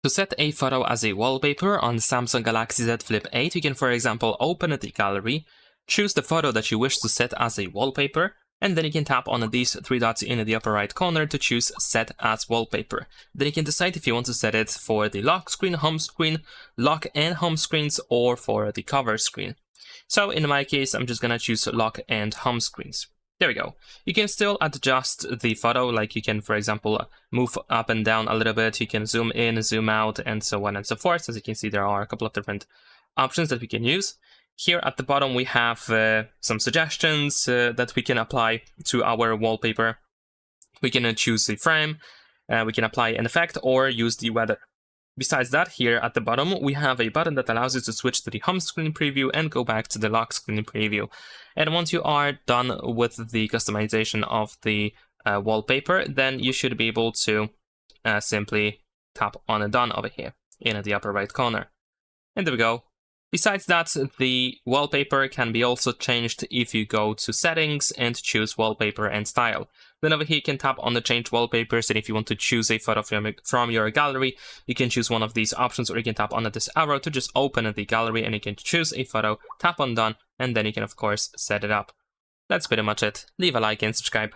To set a photo as a wallpaper on Samsung Galaxy Z Flip 8, you can, for example, open the gallery, choose the photo that you wish to set as a wallpaper, and then you can tap on these three dots in the upper right corner to choose Set as Wallpaper. Then you can decide if you want to set it for the lock screen, home screen, lock and home screens, or for the cover screen. So in my case, I'm just gonna choose lock and home screens. There we go. You can still adjust the photo, like you can, for example, move up and down a little bit. You can zoom in, zoom out, and so on and so forth. As you can see, there are a couple of different options that we can use. Here at the bottom, we have some suggestions that we can apply to our wallpaper. We can choose a frame, we can apply an effect, or use the weather. Besides that, here at the bottom, we have a button that allows you to switch to the home screen preview and go back to the lock screen preview. And once you are done with the customization of the wallpaper, then you should be able to simply tap on a done over here in the upper right corner. And there we go. Besides that, the wallpaper can be also changed if you go to settings and choose wallpaper and style. Then over here you can tap on the change wallpapers, and if you want to choose a photo from your gallery, you can choose one of these options, or you can tap on this arrow to just open the gallery and you can choose a photo, tap on done, and then you can of course set it up. That's pretty much it. Leave a like and subscribe.